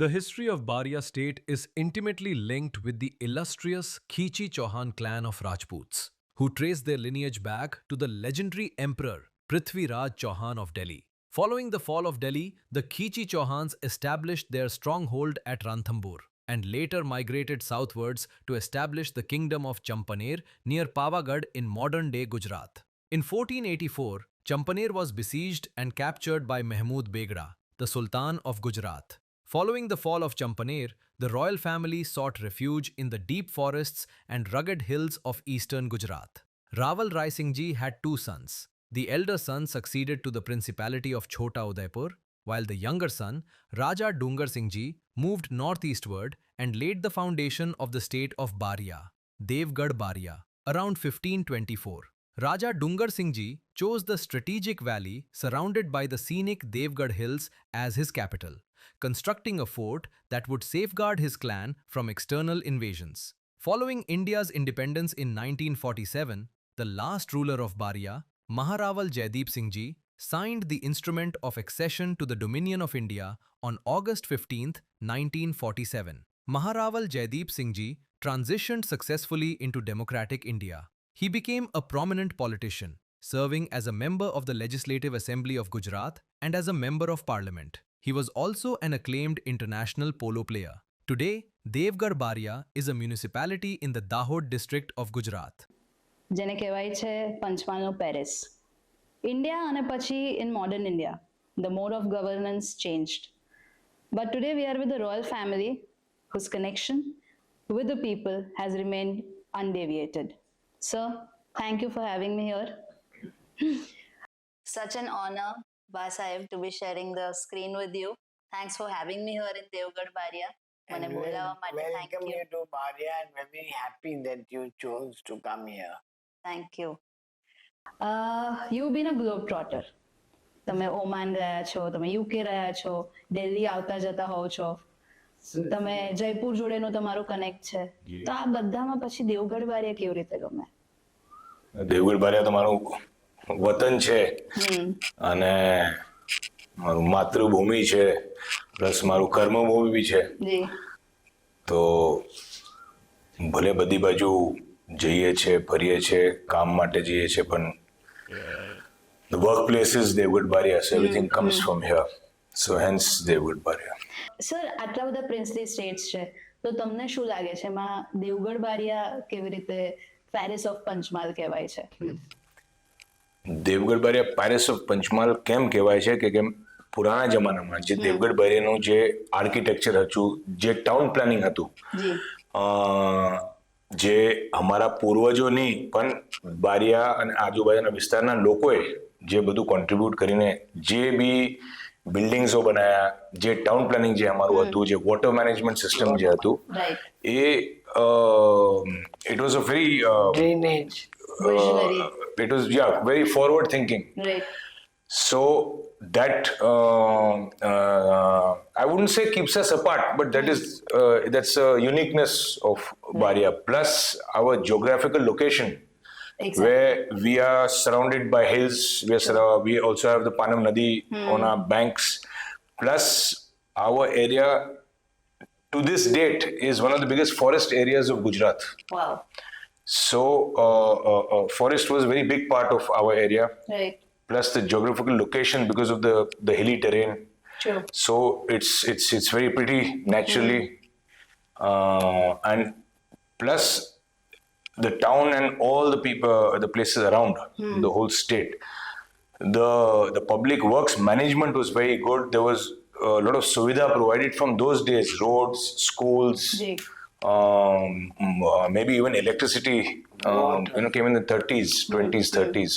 The history of Baria state is intimately linked with the illustrious Khichi Chauhan clan of Rajputs, who trace their lineage back to the legendary emperor Prithvi Raj Chauhan of Delhi. Following the fall of Delhi, the Khichi Chauhans established their stronghold at Ranthambore and later migrated southwards to establish the kingdom of Champaner near Pavagadh in modern-day Gujarat. In 1484, Champaner was besieged and captured by Mahmud Begra, the Sultan of Gujarat. Following the fall of Champaner, the royal family sought refuge in the deep forests and rugged hills of eastern Gujarat. Raval Rai Singh Ji had two sons. The elder son succeeded to the principality of Chota Udaipur, while the younger son, Raja Dungar Singh Ji, moved northeastward and laid the foundation of the state of Baria, Devgarh Baria, around 1524. Raja Dungar Singh Ji chose the strategic valley surrounded by the scenic Devgarh Hills as his capital, constructing a fort that would safeguard his clan from external invasions. Following India's independence in 1947, the last ruler of Baria, Maharaval Jaideep Singh Ji, signed the instrument of accession to the Dominion of India on August 15, 1947. Maharaval Jaideep Singh Ji transitioned successfully into democratic India. He became a prominent politician, serving as a member of the Legislative Assembly of Gujarat and as a member of parliament. He was also an acclaimed international polo player. Today, Devgarh Baria is a municipality in the Dahod district of Gujarat. જેને કહેવાય છે પંચમહાલનો Paris. India અને પછી in modern India the mode of governance changed. But today we are with the royal family whose connection with the people has remained undeviated. Sir, thank you for having me here. Such an honor, Basaheb, to be sharing the screen with you. Thanks for having me here in Devgarh Baria. મને બોલાવવા માટે thank Welcome you. you to Baria, and we're very happy that you chose to come here. Thank you. You've been a globetrotter. તમે Oman રહ્યા છો, તમે UK રહ્યા છો, દિલ્હી આવતા જતા હોવ છો, તમે જયપુર જોડેનું તમારું કનેક્ટ છે, તો આ બધામાં પછી દેવગઢ બારિયા કેવી રીતે ગમે? દેવગઢ બારિયા તો મારું વતન છે અને મારું માતૃભૂમિ છે, પ્લસ મારું કર્મભૂમિ બી છે. જી. તો ભલે બધી બાજુ જઈએ છે, ફરીએ છે, કામ માટે જઈએ છે, પણ the workplace is Devgarh Baria, so everything comes from here. So hence Devgarh Baria. Sir, આટલા બધા પ્રિન્સલી સ્ટેટ્સ છે, તો તમને શું લાગે છે એમાં દેવગઢ બારિયા કેવી રીતે પેરિસ ઓફ પંચમહાલ કહેવાય છે? દેવગઢ બારિયા પેરિસ ઓફ પંચમહાલ કેમ કહેવાય છે કે કેમ પુરાણા જમાનામાં જે દેવગઢ બારિયાનું જે આર્કિટેક્ચર હતું, જે ટાઉન પ્લાનિંગ હતું, જી. જે અમારા પૂર્વજોની પણ બારિયા અને આજુબાજુના વિસ્તારના લોકોએ જે બધું કોન્ટ્રીબ્યુટ કરીને જે બી બિલ્ડિંગ્સો બનાવ્યા, જે ટાઉન પ્લાનિંગ જે અમારું હતું, જે વોટર મેનેજમેન્ટ સિસ્ટમ જે હતું, right. A it was a very Drainage. Visionary. it was very forward thinking. Right. So that I wouldn't say keeps us apart, but that's a uniqueness of Baria. Plus our geographical location, Exactly. where we are surrounded by hills. We also have the Panam Nadi on our banks. Plus our area to this date is one of the biggest forest areas of Gujarat. Wow. So forest was a very big part of our area. Right. Plus the geographical location because of the hilly terrain. True. So it's very pretty naturally, and plus the town and all the people, the places around the whole state. The public works management was very good. There was a lot of suvidha provided from those days: roads, schools. જી. Maybe even electricity, came in the 30s, 20s, 30s.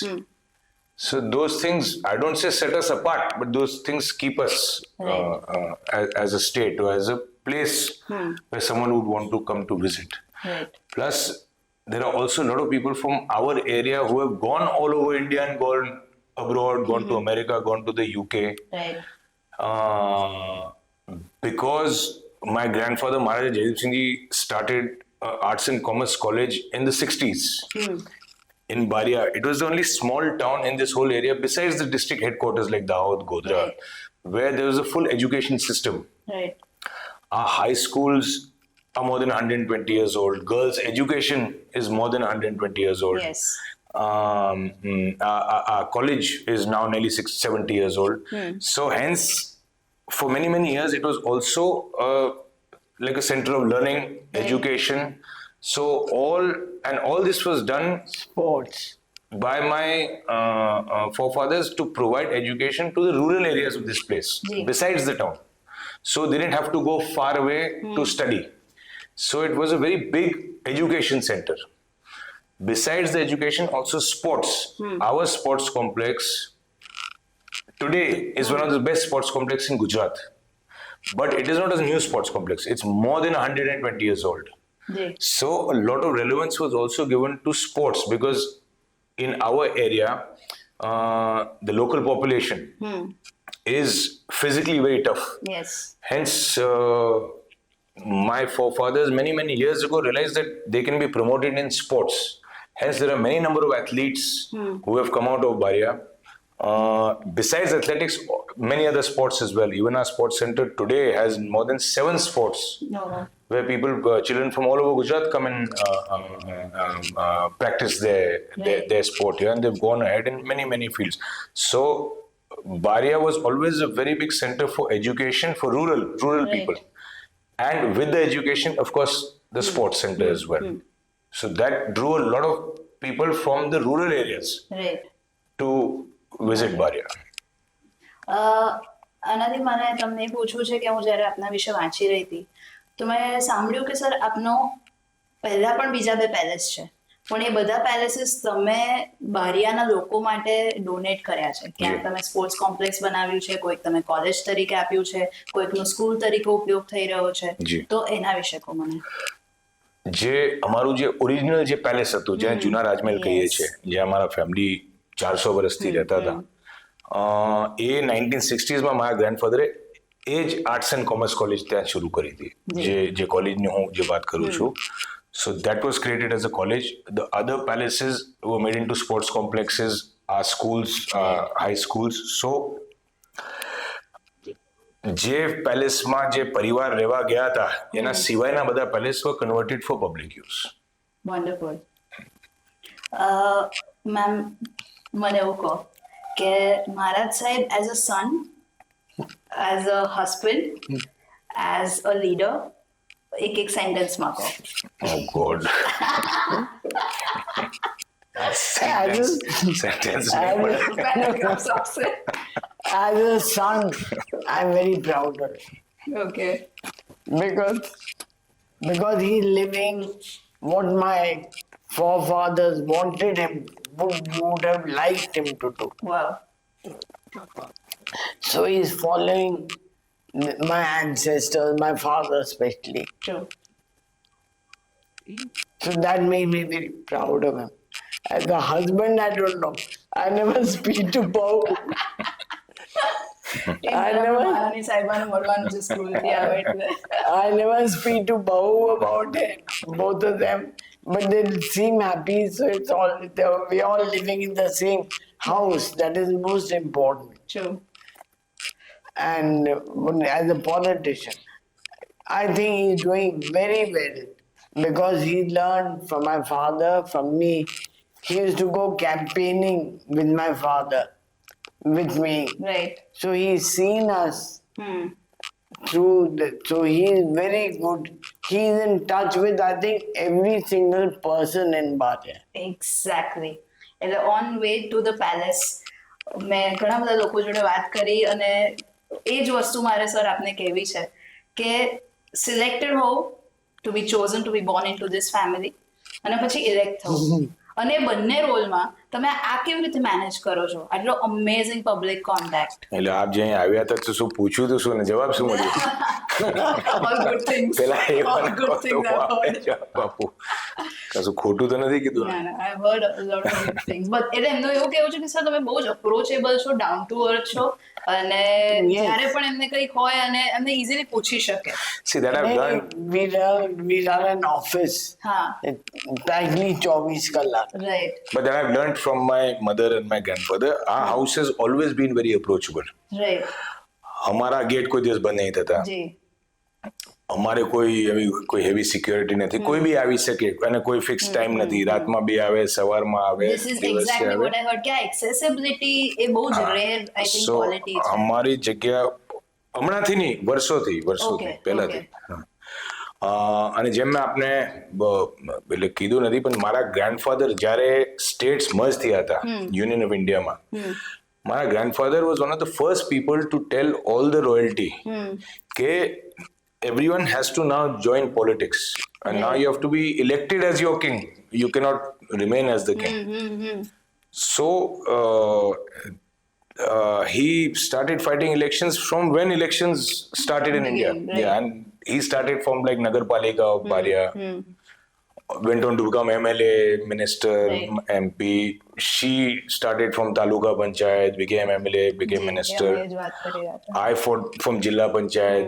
So those things, I don't say set us apart, but those things keep us as a state or as a place where someone would want to come to visit. Right. Plus, there are also a lot of people from our area who have gone all over India and gone abroad, gone to America, gone to the UK. Right. Because my grandfather Maharaja Jaideep Singh Ji started Arts and Commerce College in the 60s in Baria. It was the only small town in this whole area besides the district headquarters like Dahod, Godhra, Right. where there was a full education system. Right. Our high schools are more than 120 years old. Girls' education is more than 120 years old. Yes. Our college is now nearly 70 years old. So hence, for many, many years, it was also like a center of learning, education. So all this was done Sports. by my forefathers to provide education to the rural areas of this place, besides the town. So they didn't have to go far away to study. So it was a very big education center. Besides the education, also sports. Our sports complex today is one of the best sports complex in Gujarat. But it is not a new sports complex. It's more than 120 years old. જી So a lot of relevance was also given to sports because in our area, the local population is physically very tough. Yes Hence, my forefathers many, many years ago realized that they can be promoted in sports. Hence, there are many number of athletes who have come out of Baria. Besides athletics, many other sports as well. Even our sports center today has more than 7 sports where people, children from all over Gujarat come and practice their sport here, and they've gone ahead in many, many fields. So, Baria was always a very big center for education for rural people. And with the education, of course, the sports center as well. So that drew a lot of people from the rural areas right to visit Baria. આનાથી મને તમને એ પૂછવું છે કે હું જ્યારે આપના વિશે વાંચી રહી હતી તો મેં સાંભળ્યું કે સર આપનો પહેલા પણ બીજા 2 પેલેસ છે પણ એ બધા પેલેસીસ તમે બારિયાના લોકો માટે ડોનેટ કર્યા છે ક્યાંક તમે સ્પોર્ટ્સ કોમ્પ્લેક્સ બનાવ્યું છે કોઈક તમે કોલેજ તરીકે આપ્યું છે કોઈકનો સ્કૂલ તરીકે ઉપયોગ થઈ રહ્યો છે જી. તો એના વિશે કહો મને જે અમારું જે ઓરિજિનલ જે પેલેસ હતું જ્યાં જૂના રાજમહેલ કહીએ છીએ જ્યાં અમારા ફેમિલી 400 વર્ષથી રહેતા હતા એ 1960s માં મારા ગ્રેન્ડફાધરે એ જ આર્ટ્સ એન્ડ કોમર્સ કોલેજ ત્યાં શરૂ કરી હતી જે કોલેજની હું જે વાત કરું છું. So that was created as a college. The other palaces were made into sports complexes, our schools, high schools. So જે પેલેસમાં જે પરિવાર રહેવા ગયા હતા એના સિવાયના બધા palace were converted for public use. Wonderful ma'am મને એવું કહો કે મહારાજ સાહેબ as a son as a husband as a leader એક સેન્ટેન્સમાં કહો Oh God. Sentence. Paragraphs આવશે. As a son, I'm very proud of him okay because he's living what my forefathers wanted him, would have liked him to do. Wow So he's following my ancestors, my father especially. True So that made me very proud of him. As a husband, I don't know. I never speak to Pau. મહારાણી સાહેબાને મળવાનું છે સ્કૂલથી આવે એટલે I never speak to Pau about it, both of them. But they seem happy, so it's all we're all living in the same house. That is most important. True And as a politician, I think he's doing very well because he learned from my father, from me. He used to go campaigning with my father, with me. Right So he's seen us through so he's very good. He's in touch with, I think, every single person in Bhatia. Exactly એટલે on way to the palace મેં ઘણા બધા લોકો જોડે વાત કરી અને એ જ વસ્તુ મારે સર આપને કહેવી છે કે સિલેક્ટેડ હોવ to be chosen to be born in to this family અને પછી ઇલેક્ટ થવું અને એ બંને રોલમાં તમે આ કેવી રીતે મેનેજ કરો છો આટલો અમેઝિંગ પબ્લિક કોન્ટેક્ટ એટલે આપ જે અહીંયા આવ્યા હતા તો શું પૂછ્યું તો શું ને જવાબ શું મળ્યો ઓલ ગુડ થિંગ્સ પેલા એ all good things I heard જવાબ આપું કશું ખોટું તો નથી કીધું ને? ના ના I heard a lot of good things but એટલે એમનું એવું કેવું છે કે સર તમે બહુ જ અપ્રોચેબલ છો ડાઉન ટુ અર્થ છો અને જ્યારે પણ એમને કંઈક હોય અને એમને ઇઝીલી પૂછી શકે See that I've learned. We run an office. હા Practically 24 kalak. Right But then I've learned from my mother and my grandfather. Our house has always been very approachable. Right हमारा गेट कोई दिवस बंद नहीं था. જી અમારે કોઈ હેવી સિક્યોરિટી નથી, કોઈ બી આવી શકે અને કોઈ ફિક્સ ટાઈમ નથી, રાતમાં બી આવે, સવારમાં આવે, This is દિવસે exactly આવે. what I heard કે આ accessibility એ બહુ જ rare I think So, quality છે. અમારી જગ્યા હમણાંથી નહીં, વર્ષોથી Okay, પહેલાથી. અને જેમ મેં આપને એટલે કીધું નથી, પણ મારા ગ્રાન્ડફાધર જ્યારે સ્ટેટ્સ મર્જ થયા હતા યુનિયન ઓફ ઇન્ડિયામાં, મારા grandfather was one of the first people to tell all the royalty કે everyone has to now join politics and now you have to be elected as your king, you cannot remain as the king. So he started fighting elections from when elections started in India. Right. Yeah, and he started from like Nagarpalika of Baria, went on to become MLA, minister, Right. MP. She started from Taluka Panchayat, became MLA, became minister. એ જ વાત કરી રહ્યા હતા. I fought from Jilla Panchayat.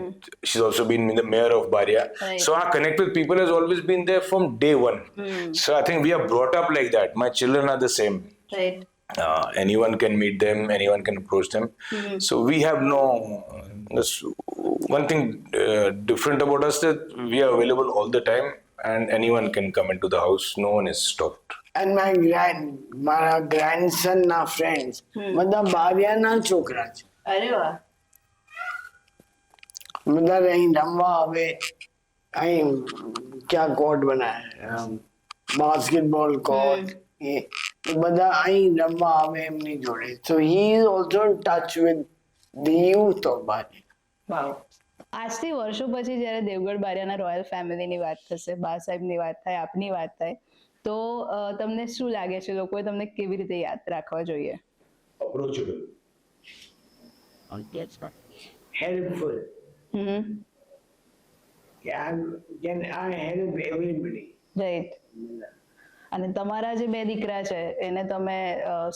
She's also been the mayor of Baria. Right. So our connect with people has always been there from day one. So I think we are brought up like that. My children are the same. Right. Anyone can meet them, anyone can approach them. So we have no. That's one thing different about us, that we are available all the time, and anyone can come into the house. No one is stopped. And મારા ગ્રેન્ડસન ના friends બધા બારિયાના છોકરા છે, અરે વાહ. બધા અહીં રમવા આવે. અહીં ક્યાં કોર્ટ બનાવે, બાસ્કેટબોલ કોર્ટ, એ બધા અહીં રમવા આવે એમની જોડે. So he is also in touch with the youth of Baria. Wow. આજથી વર્ષો પછી જ્યારે દેવગઢ બારિયાના રોયલ ફેમિલીની વાત થશે, બા સાહેબની વાત થાય, આપની વાત થાય, તો તમને શું લાગે છે લોકોએ તમને કેવી રીતે યાદ રાખવા જોઈએ? Approachable. Helpful. Can I help everybody? Right. અને તમારા જે બે દીકરા છે એને તમે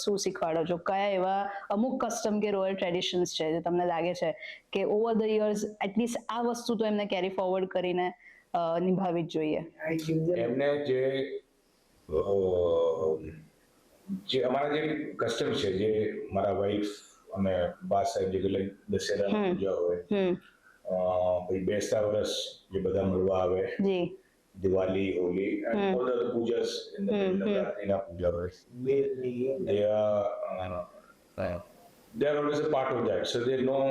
શું શીખવાડો છો? કયા એવા અમુક કસ્ટમ કે રોયલ ટ્રેડિશન્સ છે જે તમને લાગે છે કે ઓવર ધ યર્સ એટલીસ્ટ આ વસ્તુ તો એમને કેરી ફોરવર્ડ કરીને નિભાવવી જ જોઈએ? I give them એમને જે અમારા જે કસ્ટમ છે, જે મારા વાઈફ અને બા સાહેબ જે like દશેરાની પૂજા હોય, પછી બેસતા વર્ષ જે બધા મળવા આવે, જી. Diwali, Holi, and all the other pujas in the Navratri puja. They are always a part of that. So they know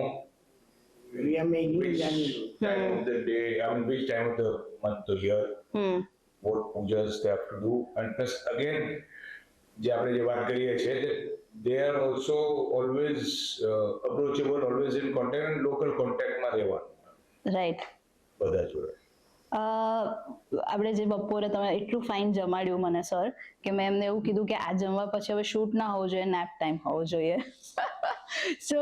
we are making which them time of the day, I mean, which time of the month to year, what pujas they have to do. And plus, again, જે આપણે જે વાત કરીએ છીએ, they are also always approachable, always in contact, and local contact માં રહેવાનું right. બધા જોડે. આપણે જે બપોરે તમે એટલું ફાઇન જમાડ્યું મને સર, કે મેં એમને એવું કીધું કે આ જમવા પછી હવે શૂટ ના હોવું જોઈએ, નેપ ટાઈમ હોવો જોઈએ. સો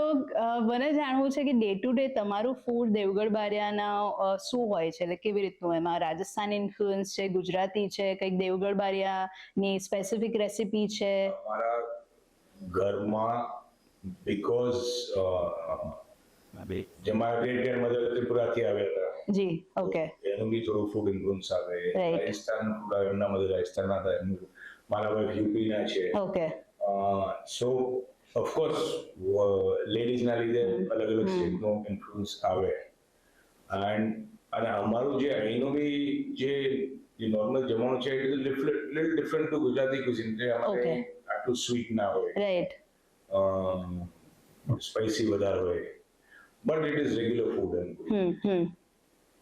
મને જાણવું છે કે ડે ટુ ડે તમારું ફૂડ દેવગઢ બારિયાના શું હોય છે, એટલે કેવી રીતનું? એમાં રાજસ્થાની ઇન્ફ્લુઅન્સ છે, ગુજરાતી છે, કંઈક દેવગઢ બારિયાની સ્પેસિફિક રેસિપી છે? અમારા ઘરમાં બીકોઝ જે મારા ગ્રેટ ગ્રેન્ડ મધર ત્રિપુરાથી આવ્યા હતા, જી. ઓકે. એનું બી થોડું ફૂડ ઇન્ફ્લુઅન્સ આવે. Right. રાજસ્થાન, એમના મધર રાજસ્થાનના હતા, એમનું મારા વાઈફ યુપીના છે. ઓકે. સો ઓફકોર્સ લેડીઝના લીધે અલગ અલગ સ્ટેટનો ઇન્ફ્લુઅન્સ આવે. અને અમારું જે અહીંનું બી જે નોર્મલ જમવાનું છે, it is little different to Gujarati cuisine. જે અમારે આટલું સ્વીટ ના હોય, રાઈટ. સ્પાઇસી વધારે હોય, but it is regular food and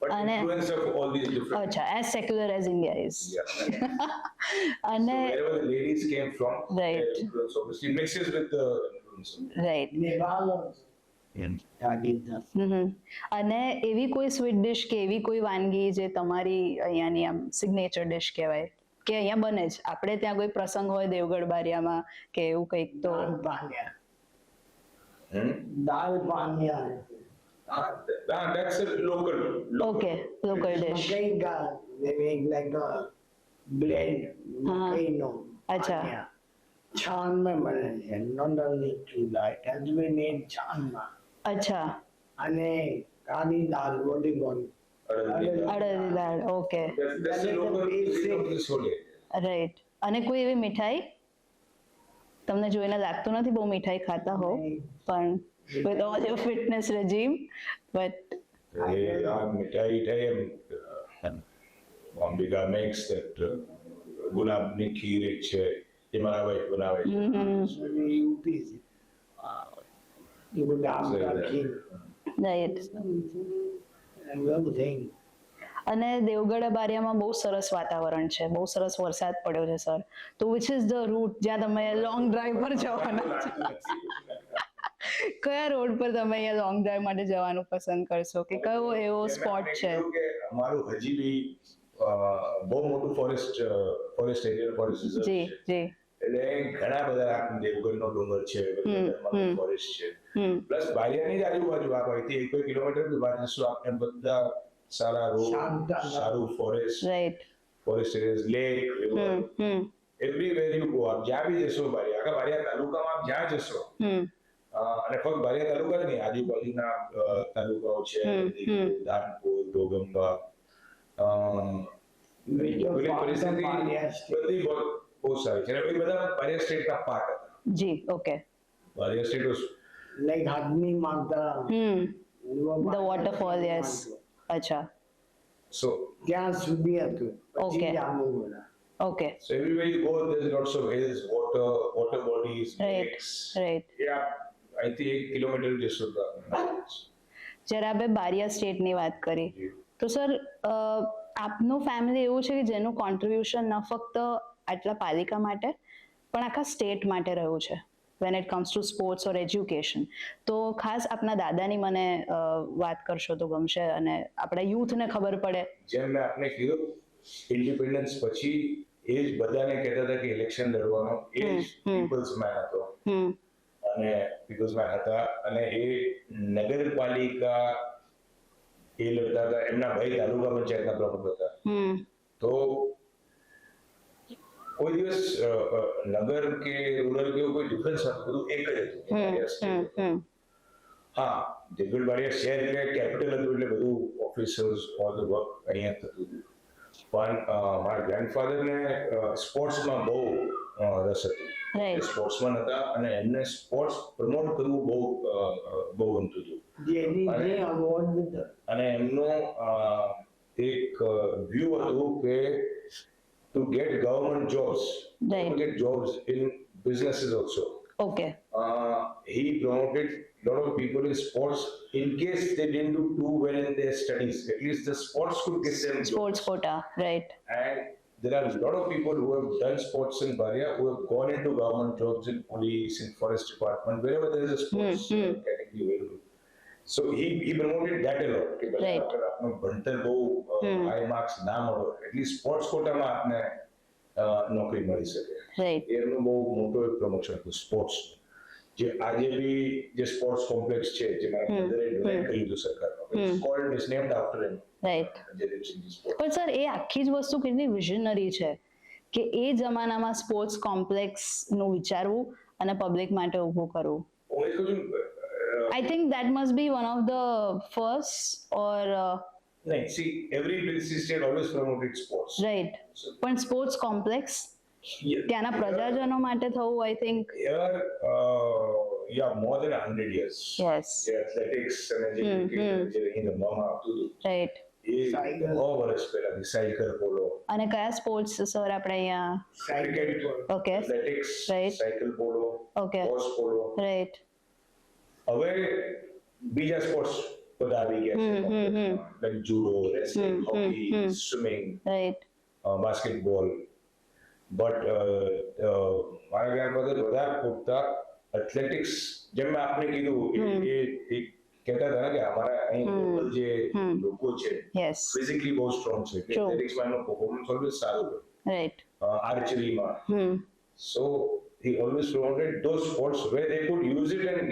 but influence of all these different. અચ્છા, as secular as India is. Yeah. અને So wherever the ladies came from, Right. their influence obviously mixes with the influence. Right. Nepal also. અને એવી કોઈ sweet dish કે એવી કોઈ વાનગી જે તમારી અહીંયાની આમ સિગ્નેચર ડિશ કહેવાય કે અહીંયા બને જ, આપણે ત્યાં કોઈ પ્રસંગ હોય દેવગઢ બારિયામાં કે એવું કંઈક, તો Dal Panya. Dal Panya. That's a local. Okay, local dish. Makai dal. They make like a blend. Makai no. अच्छा. Panya. छान में बने છે, not only chula, it has been made छान માં. અચ્છા. અને કાળી દાળ, what do you call it? અડદની દાળ. Okay, That's a local dish of this whole area. Right. અને કોઈ એવી મીઠાઈ તમને જોઈને લાગતું નથી બહુ મીઠાઈ ખાતા હો, પણ with all your fitness regime, but Ambika makes that ગુલાબની ખીર એક છે એ મારા વાઈફ બનાવે છે. UP से गुलाब का खीर રાઈટ. everything. અને દેવગઢ બારિયામાં બહુ સરસ વાતાવરણ છે, બહુ સરસ વરસાદ પડ્યો છે સર. તો વિચ ઇઝ ધ રૂટ જ્યાં તમે લોંગ ડ્રાઈવ પર જવાના છો? કયા રોડ પર તમે અહીંયા લોંગ ડ્રાઈવ માટે જવાનું પસંદ કરશો, કે કયો એવો સ્પોટ છે? અમારું હજી બી બહુ મોટું ફોરેસ્ટ એરિયા, ફોરેસ્ટ રિઝર્વ જી છે. જી. એટલે ઘણા બધા દેવગઢનો ડુંગર છે, ફોરેસ્ટ છે, પ્લસ બારિયાની જ આજુબાજુ આ અહીંથી 1 કિલોમીટર બી બહાર જશું આપણે બધા સારા રોડ, સારું forest, right. Forest areas, lake, river, everywhere you go, આપ જ્યાં બી જશો આખા બારિયા તાલુકામાં આપ જ્યાં જશો, અને ફક્ત બારિયા તાલુકા જ નહીં, આજુબાજુના તાલુકાઓ છે, ધાનપુર, ડોગંબા, પરિસ્થિતિ બધી બહુ સારી છે. અને એ બધા બારિયા સ્ટેટના પાર્ટ હતા. જી, okay. Baria state was Like Hadni Magda. The waterfall, yes. અચ્છા, so ત્યાં સુધી હતું. Okay. પછી જામુ બોલા. Okay. so everywhere you go there's lots of hills, water bodies, right lakes. Right. Yeah, અહીંથી 1 કિલોમીટર જશો તો જ્યારે આપણે બારિયા સ્ટેટની વાત કરી, તો સર આપનું ફેમિલી એવું છે કે જેનું કોન્ટ્રીબ્યુશન ન ફક્ત આટલા પાલિકા માટે પણ આખા સ્ટેટ માટે રહ્યું છે when it comes to sports or education. તો ખાસ આપના દાદાની મને વાત કરશો તો ગમશે, અને આપણા યુથને ખબર પડે. જેમ મેં આપને કીધું, ઇન્ડિપેન્ડન્સ પછી એ જ બધાને કહેતા હતા કે ઇલેક્શન લડવાનો એ જ પીપલ્સ મેન હતો, અને પીપલ્સ મેન હતા, અને એ નગરપાલિકા એ લડતા હતા, એમના ભાઈ તાલુકા પંચાયતના પ્રમુખ હતા. તો કોઈ દિવસ નગર કે રૂરલ કે કોઈ ડિફરન્સ નતું, બધું એક જ હતું. હા, દેવગઢ બારિયા શહેર એટલે કેપિટલ હતું, એટલે બધું ઓફિસર્સ, ઓલ ધ વર્ક અહીંયા થતું હતું. પણ મારા ગ્રેન્ડફાધરને સ્પોર્ટ્સમાં બહુ રસ હતું, સ્પોર્ટ્સમેન હતા, અને એમને સ્પોર્ટ્સ પ્રમોટ કરવું બહુ ગમતું હતું. અને એમનું એક વ્યૂ હતું કે to get government jobs, Right. to get jobs in businesses also. Okay. He promoted a lot of people in sports in case they didn't do too well in their studies. At least the sports could get them jobs. Sports quota, right. And there are a lot of people who have done sports in Baria who have gone into government jobs in police, in forest department, wherever there is a sports category available. So he promoted that a lot. કે ભલે Right. અગર આપનો ભણતર બહુ high marks ના મળો, at least sports કોટામાં આપને નોકરી મળી શકે. રાઈટ. એમનું બહુ મોટું એક પ્રમોશન હતું સ્પોર્ટ્સ, જે આજે બી જે સ્પોર્ટ્સ કોમ્પ્લેક્સ છે, જે મારા મધરે ડોનેટ કરી દીધું સરકારમાં, cold is named after him. Right. પણ સર એ આખી જ વસ્તુ કેટલી વિઝનરી છે કે એ જમાનામાં સ્પોર્ટ્સ કોમ્પ્લેક્સનું વિચારવું અને પબ્લિક માટે ઊભું કરવું. I think that must be one of the first or નહીં, see, every busy state always promoted sports. right. પણ સ્પોર્ટ્સ કોમ્પ્લેક્સ ત્યાંના પ્રજાજનો માટે થવું, I think. Here, yeah, more than 100 years. Yes. જે athletics અને જે cricket જે અહીં રમવામાં આવતું હતું, રાઈટ. એ બહુ વર્ષ પહેલાથી સાયકલ પોલો, અને કયા સ્પોર્ટ્સ સર આપણે અહીંયા? Cricket, okay. Athletics, Right. Cycle polo, okay. Horse polo. Right. હવે બીજા સ્પોર્ટ્સ બધા આવી ગયા છે, like judo, wrestling, hockey, swimming, right. Basketball. But મારા ગ્રેન્ડફાધર બધા પૂરતા એથ્લેટિક્સ, જેમ મેં આપને કીધું, એ કહેતા હતા કે અમારા અહીં લોકલ જે લોકો છે યસ. ફિઝિકલી બહુ સ્ટ્રોંગ છે, એથ્લેટિક્સમાં એનું પરફોર્મન્સ ઓલવેઝ સારું હોય, right. આર્ચરીમાં. So he always promoted those sports where they could use it and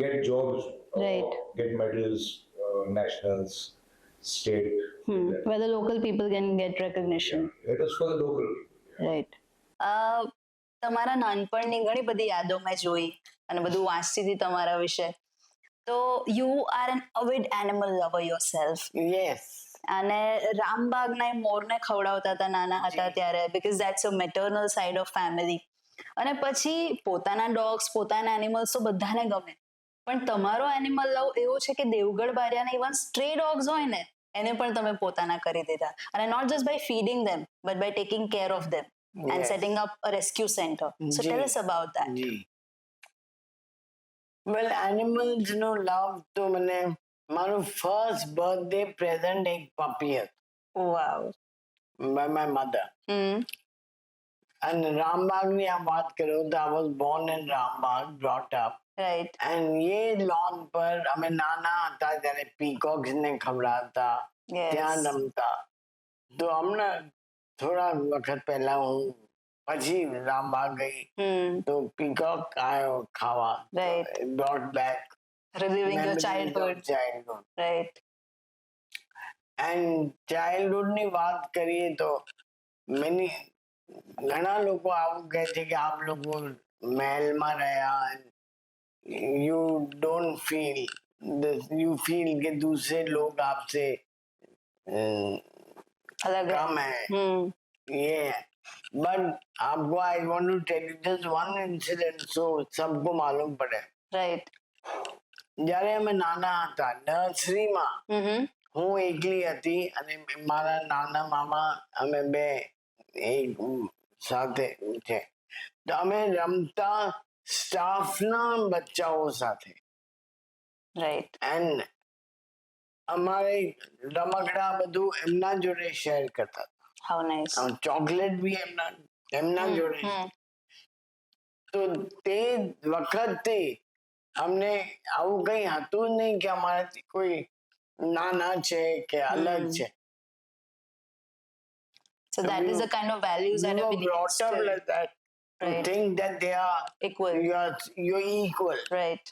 get jobs, Right. get medals, nationals, state. Where the local people can get recognition. It was for the local. Right. તમારા નાનપણની ઘણી બધી યાદો મેં જોઈ અને બધું વાંચતી હતી તમારા વિશે. તો you are an avid animal lover yourself. Yes. અને રામબાગના એ મોરને ખવડાવતા હતા નાના હતા ત્યારે, because that's a maternal side of family. અને પછી પોતાના ડોગ્સ, પોતાના એનિમલ્સ તો બધાને ગમે, પણ તમારો એનિમલ લવ એવો છે કે દેવગઢ બારિયાના ઇવન સ્ટ્રે ડોગ્સ હોય ને એને પણ તમે પોતાના કરી દીધા, અને not just by feeding them but by taking care of them and Yes. Setting up a rescue centre. So જી. Tell us about that. જી વેલ એનિમલ્સ નો લવ તો મને મારું ફર્સ્ટ બર્થડે પ્રેઝન્ટ એક પપી હતું વાવ. By my mother. અને રામબાગની આ વાત કરો તો I was Born in Rambagh, brought up. Right. And A loan પર અમે નાના હતા ત્યારે પીકોક્સ ને ખવડાવતા, ત્યાં રમતા. તો હમણાં થોડા વખત પહેલા હું પછી રામબાગ ગઈ તો પીકોક આવ્યો ખાવા, Right. Brought back relieving your childhood. Childhood. Right. And childhood ની વાત કરીએ તો ઘણા લોકો આવું કહે છે કે આપ લોકો મહેલમાં રહ્યા, you don't feel, you feel કે दूसरे लोग आपसे અલગ. कम है, ये है. बट आपको I want to tell you just one incident so सबको मालूम पड़े. રાઈટ. જ્યારે અમે નાના હતા નર્સરીમાં હું એકલી હતી અને મારા નાના મામા અમે બે એક સાથે છે, તો અમે રમતા સ્ટાફના બચ્ચાઓ સાથે. રાઈટ. એન્ડ અમારે રમકડા બધું એમના જોડે શેર કરતા, હાઉ નાઇસ. ચોકલેટ બી એમના જોડે. તો તે વખતે અમને આવું કઈ હતું નહીં કે અમારાથી કોઈ નાના છે કે અલગ છે. So that is the kind of values that You have were been brought up instilled. like that to Right. think that they are Equal. you're equal. Right.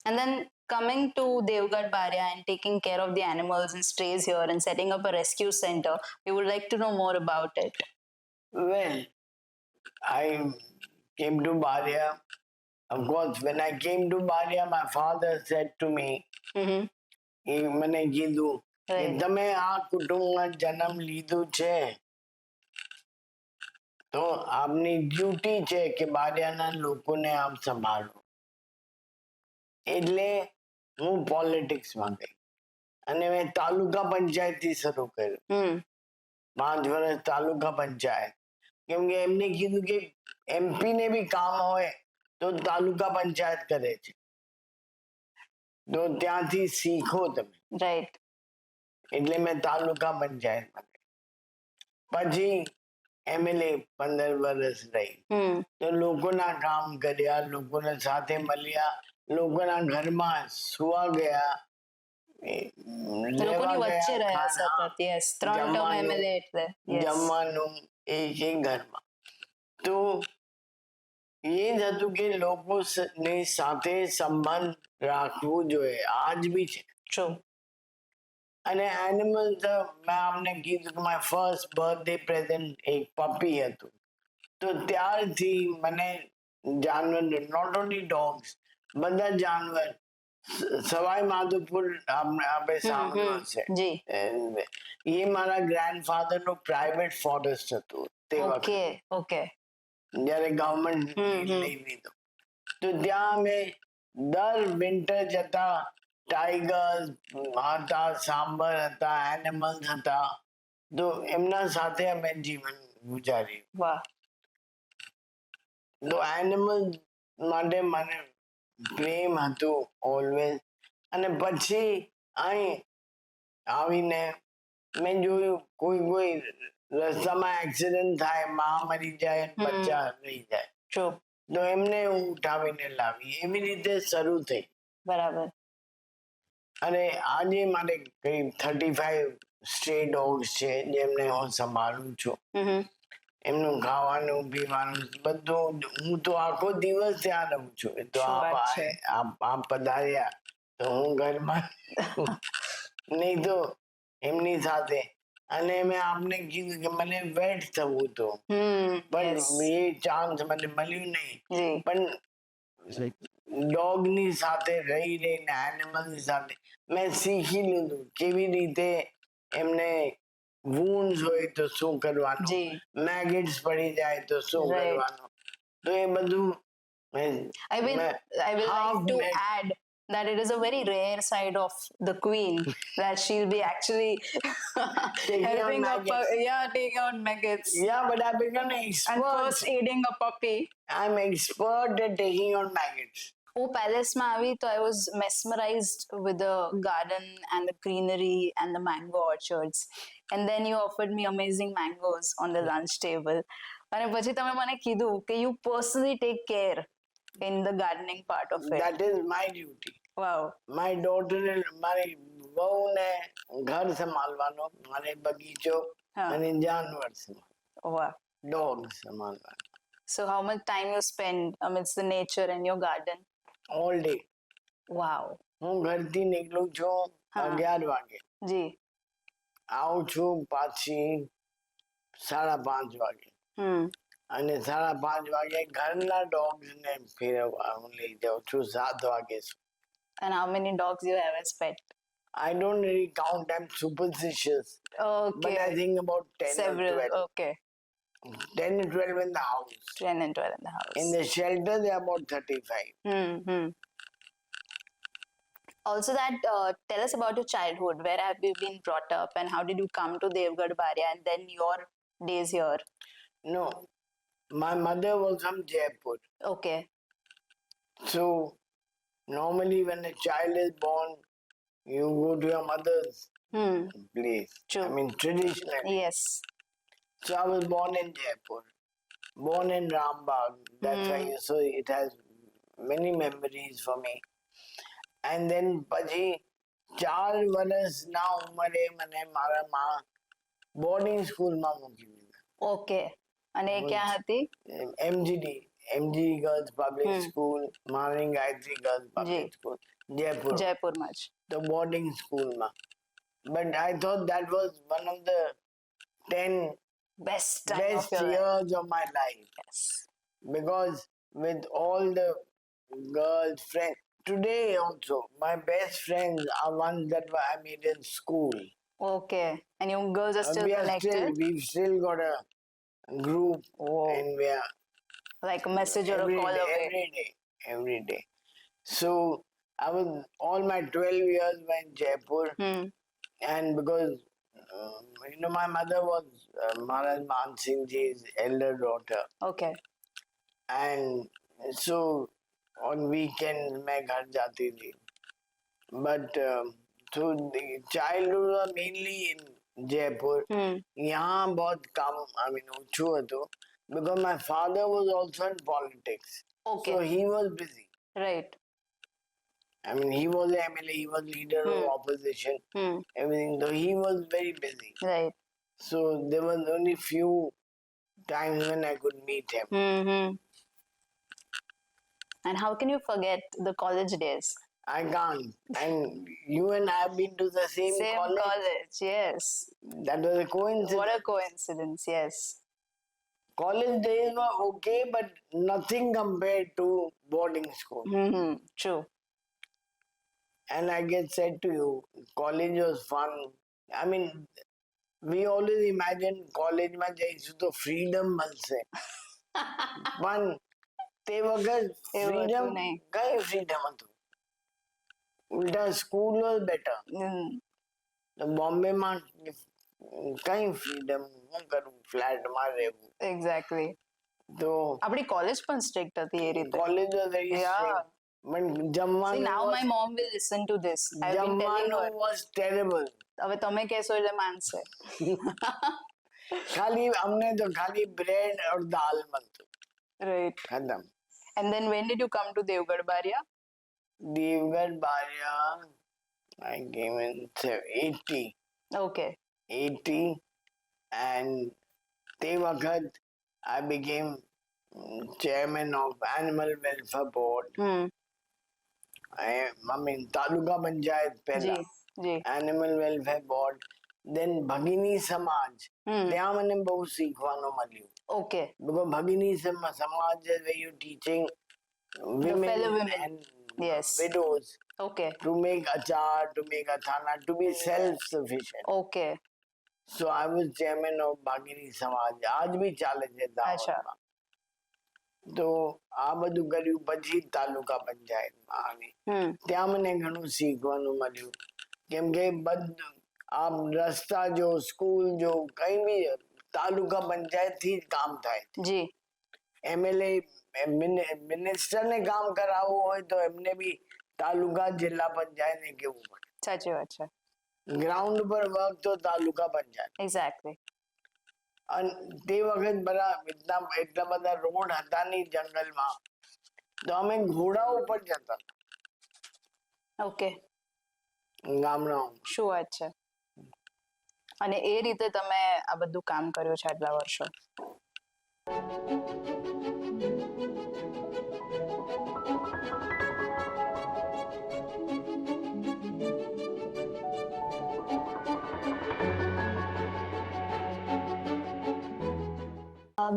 And then coming to Devgarh Barya and taking care of the animals and strays here and setting up a rescue center, we would like to know more about it. Well, I came to Barya. Of course, when I came to Barya, my father said to me, એ મને કીધું કે Right. તમે આ કુટુંબમાં જન્મ લીધું છે તો આપની ડ્યુટી છે કે બારિયાના લોકોને આપ સંભાળો. એટલે હું પોલિટિક્સમાં ગઈ અને મેં તાલુકા પંચાયતથી શરૂ કર્યું. 5 વર્ષ તાલુકા પંચાયત, કેમ કે એમને કીધું કે એમપી ને બી કામ હોય તો તાલુકા પંચાયત કરે છે, તો ત્યાંથી શીખો તમે. Right. એટલે મેં તાલુકા પંચાયતમાં ગઈ. પછી એમએલએ 15 વર્ષ રહી, તો લોકોના કામ કર્યા, લોકોને સાથે મળ્યા, લોકોના ઘરમાં સુવા ગયા, લોકોની વચ્ચે રહ્યા સતત. Yes. 3 term જમવાનું. MLA એટલે. Yes. જમવાનું એક ઘરમાં. તો એ જ હતું કે લોકોની સાથે સંબંધ રાખવું જોઈએ, આજ બી છે. True. અને એનિમલ મેં આપને કીધું કે માય ફર્સ્ટ બર્થડે પ્રેઝન્ટ એક પપી હતું. તો ત્યારથી મને જાનવર, નોટ ઓનલી ડોગ્સ, બધા જાનવર. સવાઈ માધોપુર આપણે સાંભળ્યું છે. જી. એ મારા ગ્રેન્ડફાધર નું પ્રાઇવેટ ફોરેસ્ટ હતું તે વખતે, Okay. Okay. જ્યારે ગવર્મેન્ટ લઈ લીધું. તો ત્યાં અમે દર વિન્ટર જતા, ટાઈગર્સ હતા, સાંભર હતા, એનિમલ્સ હતા, તો એમના સાથે અમે જીવન ગુજાર્યું. વાહ. તો એનિમલ માટે મને પ્રેમ હતું ઓલવેઝ. અને પછી અહીં આવીને મેં જોયું કોઈ રસ્તામાં એક્સિડન્ટ થાય, માં મરી જાય, બચ્ચા રહી જાય, True. તો એમને હું ઉઠાવીને લાવી. એવી રીતે શરૂ થઈ. બરાબર. અને આજે મારે કઈ 35 સ્ટ્રે ડોગ્સ છે જેમને હું સંભાળું છું. એમનું ખાવાનું પીવાનું બધું, હું તો આખો દિવસ ત્યાં રહું છું. તો શું વાત છે. આપ પધાર્યા તો હું ઘરમાં નહીં તો એમની સાથે. અને મેં આપને કીધું કે મને વેટ થવું હતું, પણ એ ચાન્સ મને મળ્યું નહીં. જી. પણ ડોગની સાથે રહી રહીને, એનિમલની સાથે મેં શીખી લીધું કેવી રીતે એમને wounds હોય તો શું કરવાનું, જી. મેગેટ્સ પડી જાય તો શું Right. કરવાનું. તો એ બધું I mean, I will half like to neck. add that it is a very rare side of the queen that she'll be actually Taking out helping up, maggots. taking out maggots Yeah, but I become an and expert. first aiding a puppy. I'm expert at taking out maggots. હું પેલેસમાં આવી તો I was mesmerized with the garden and the greenery and the mango orchards. And then you offered me amazing mangoes on the lunch table. અને પછી તમે મને કીધું કે you personally take care in the gardening part of it. That is my duty. Wow. My daughter, મારી વહુને ઘર સંભાળવાનો, મારે બગીચો અને જાનવર સંભાળવાનો, Wow. dog સંભાળવાનો. So how much time you spend amidst the nature and your garden? All day. Wow. હું ઘરથી નીકળું છું 11 વાગે, જી. આવું છું પાછી 5:30 વાગે, અને 5:30 વાગે ઘરના dogs ને ફેરવવા હું લઈ જાઉં છું 7 વાગે. And how many dogs you have as pet? I don't really count, I'm superstitious, Okay. but I think about 10 Several. or 12. Okay. 10 or 12 in the house. 10 and 12 in the house. In the shelter, there are about 35. Also, that tell us about your childhood. Where have you been brought up, and how did you come to Devgarh Baria, and then your days here? No, my mother was from Jaipur. Okay. So, normally when a child is born, you go to your mother's place. True. I mean, traditionally. Yes. So, I was born in Jaipur, born in Rambagh. That's why you so it has many memories for me. And then પછી 4 વર્ષના ઉંમરે મને મારા મા boarding સ્કૂલમાં મૂકી દીધા. Okay. અને એ ક્યાં હતી? MG Girls Public School, Maharani Gayatri Girls Public School, Jaipur. જયપુરમાં જ. The boarding school ma. But I thought that was one of the 10 Best time best of your life. years of my life. Yes. Because with all the girls friends, today also my best friends are ones that I made in school. Okay. And you girls are still We are connected? we've still got a group, and we are Like a message or a call away? every day. So I was all my 12 years were in Jaipur, and because my mother was Maharaj Man Singh Ji's elder daughter, Okay. and so on weekends मैं घर जाती थी. But so the childhood was mainly in Jaipur. यहाँ बहुत कम, I mean, ऊँचू હતો, because my father was also in politics. Okay. So he was busy. Right. I mean, he was MLA, he was leader of opposition, everything. So he was very busy. Right. So there was only few times when I could meet him. And how can you forget the college days? I can't. And you and I have been to the same college. Yes. That was a coincidence. What a coincidence, yes. College days were okay, but nothing compared to boarding school. True. And like I said to you, college was fun. I mean, we always imagine college માં જઈશું તો freedom મળશે. પણ તે વખત freedom કઈ freedom હતું? ઉલટા school was better. બોમ્બેમાં કઈ freedom, હું કરું ફ્લેટમાં રહેવું. Exactly. તો આપણી college પણ strict હતી એ રીતે. college was very strict. But See, જમવાનું now my mom will listen to this. I've been telling her. was terrible. હવે તમે કહેશો એટલે માનશે. ખાલી અમને તો ખાલી bread और दाल મળતું. Right. ખતમ. And then when did you come to Devgarh Baria? Devgarh Baria, I came in 80. Okay. 80, and તે વખત I became chairman of Animal Welfare Board. I mean, તાલુકા પંચાયત પહેલા, Animal Welfare Board, then ભગિની સમાજ. ત્યાં મને બહુ શીખવાનું મળ્યું. Okay. Because ભગિની સમાજ is where you're teaching fellow women. and Yes. widows Okay. to make achar, to make athana, to be self-sufficient. Okay. So I was chairman of Bhagini Samaj. आज भी ચાલે છે દાહોદમાં. તો આ બધું કર્યું પછી તાલુકા પંચાયતમાં આવી. ત્યાં મને ઘણું શીખવાનું મળ્યું, કેમ કે બધું આમ રસ્તા જો, સ્કૂલ જો, કઈ બી તાલુકા પંચાયત થી જ કામ થાય. જી એમએલએ મિનિસ્ટર ને કામ કરાવવું હોય તો એમને બી તાલુકા જિલ્લા પંચાયત ને કેવું પડે. સાચી વાત છે. ગ્રાઉન્ડ પર વર્ક તો તાલુકા પંચાયત. એક્ઝેક્ટલી. અને તે વખત એટલા બધા રોડ હતા નહીં જંગલમાં, તો અમે ઘોડા ઉપર જતા ઓકે, ગામડાઓમાં. શું વાત છે. અને એ રીતે તમે આ બધું કામ કર્યું છે આટલા વર્ષો.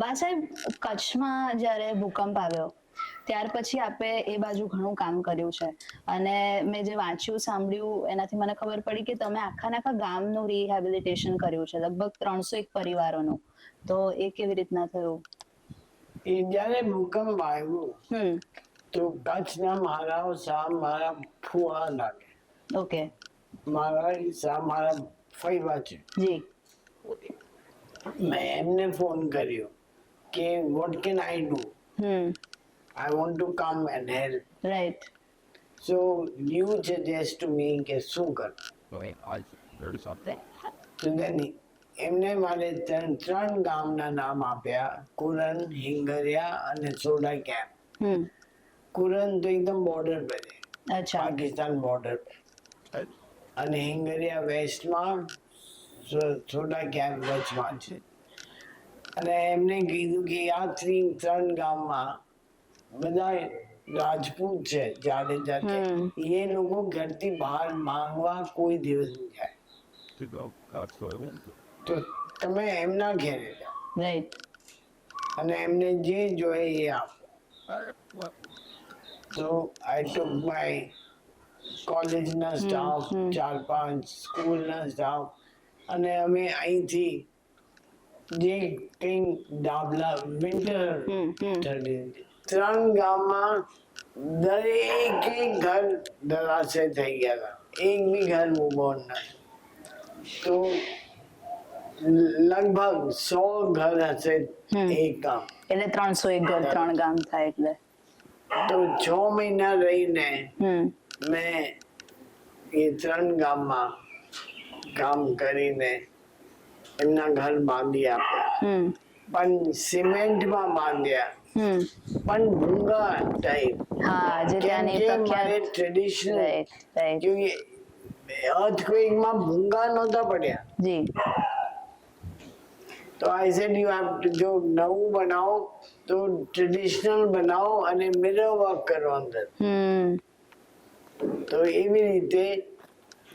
બા સાહેબ, કચ્છમાં જ્યારે ભૂકંપ આવ્યો ત્યાર પછી આપે એ બાજુ ઘણું કામ કર્યું છે, અને મેં જે વાંચ્યું સાંભળ્યું એનાથી મને ખબર પડી કે તમે આખા ગામનું રિહેબિલિટેશન કર્યું છે, લગભગ 301 પરિવારોનું. તો એ કેવી રીતના થયું? એ જયારે ભૂકંપ આવ્યું તો કચ્છના મારા ફુવા લાગે. ઓકે. મારા ફઈવા છે. જી. મેં એમને ફોન કર્યો કે what can I do? I want to come and help. Right. So you suggest to me કે શું કર. તો એમને મારે ત્રણ ગામના નામ આપ્યા, કુરન, હિંગરિયા અને સોડા કેમ્પ. કુરન તો એકદમ બોર્ડર પર છે, પાકિસ્તાન બોર્ડર પર, અને હિંગરિયા વેસ્ટમાં, સોડા કેમ્પ વચમાં છે. અને એમને કીધું કે આ ત્રણ ગામમાં બધા રાજપૂત છે, જાડેજા છે, એ લોકો ઘરથી બહાર માંગવા કોઈ દિવસ નહીં જાય, તો તમે એમના ઘેરે જાઓ. રાઈટ. અને એમને જે જોઈએ એ આપો. તો આઈ ટુક માય કોલેજના સ્ટાફ, 4-5 સ્કૂલના સ્ટાફ, અને અમે અહીંથી જે કંઈ ડાબલા વિન્ટર 3 ગામમાં દરેક ઘર ધરાશય થઈ ગયા હતા, એક બી ઘર ઊભો નથી. તો લગભગ 100 ઘર હશે એક ગામ, એટલે 301 ઘર 3 ગામ થાય એટલે. તો 6 મહિના રહીને મેં એ 3 ગામમાં કામ કરીને એમના ઘર બાંધી આપ્યા, પણ સિમેન્ટમાં બાંધ્યા, પણ ભૂંગા ટાઈપ. હા, જે ત્યાંની પ્રખ્યાત ટ્રેડિશનલ, રાઈટ. અર્થક્વેકમાં ભૂંગા નહોતા પડ્યા. જી. તો I said you have to, જો નવું બનાવો તો ટ્રેડિશનલ બનાવો અને મિરર વર્ક કરો અંદર. તો એવી રીતે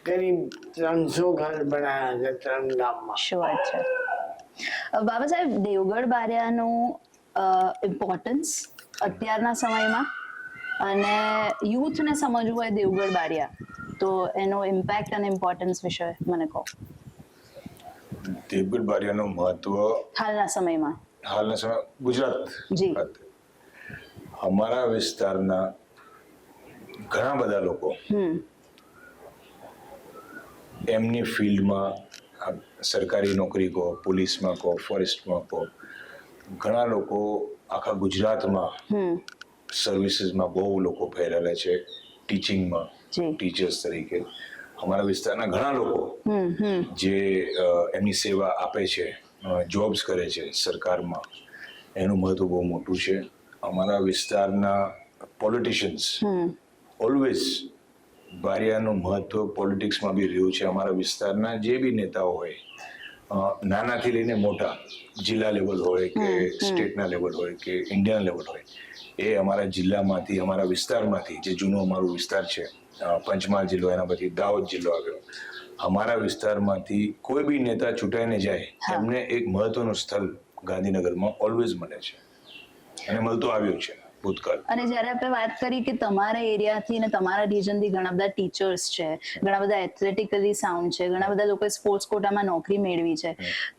કરીબ 300 ઘર બનાવ્યા છે 3 ગામમાં. શું વાત છે. બાબા સાહેબ, દેવગઢ બારિયાનું ઇમ્પોર્ટન્સ અત્યારના સમયમાં, અને યુથને સમજવું હોય દેવગઢ બારિયા, તો એનો ઇમ્પેક્ટ અને ઇમ્પોર્ટન્સ વિશે મને કહો. દેવગઢ બારિયાનું મહત્વ હાલના સમયમાં ગુજરાત, જી, અમારા વિસ્તારના ઘણા બધા લોકો એમની ફિલ્ડમાં, સરકારી નોકરી કહો, પોલીસમાં કહો, ફોરેસ્ટમાં કહો, ઘણા લોકો આખા ગુજરાતમાં સર્વિસીસમાં બહુ લોકો ફેરેલા છે, ટીચિંગમાં, ટીચર્સ તરીકે. અમારા વિસ્તારના ઘણા લોકો જે એમની સેવા આપે છે, જોબ્સ કરે છે સરકારમાં, એનું મહત્વ બહુ મોટું છે. અમારા વિસ્તારના પોલિટિશિયન્સ ઓલવેઝ બારિયાનું મહત્વ પોલિટિક્સમાં બી રહ્યું છે. અમારા વિસ્તારના જે બી નેતાઓ હોય, નાનાથી લઈને મોટા, જિલ્લા લેવલ હોય કે સ્ટેટના લેવલ હોય કે ઇન્ડિયન લેવલ હોય, એ અમારા જિલ્લામાંથી, અમારા વિસ્તારમાંથી, જે જૂનો અમારો વિસ્તાર છે, પંચમહાલ જિલ્લો, એના પછી દાહોદ જિલ્લો આવ્યો, અમારા વિસ્તારમાંથી કોઈ બી નેતા ચૂંટાઈને જાય, એમને એક મહત્વનું સ્થળ ગાંધીનગરમાં ઓલવેઝ મળે છે, અને મળતું આવ્યું છે ભૂતકાળ. અને જ્યારે આપણે વાત કરી કે તમારા એરિયાથી ને તમારા રિજનથી ઘણા બધા ટીચર્સ છે, ઘણા બધા એથ્લેટિકલી સાઉન્ડ છે, ઘણા બધા લોકોએ સ્પોર્ટ્સ કોટામાં નોકરી મેળવી છે,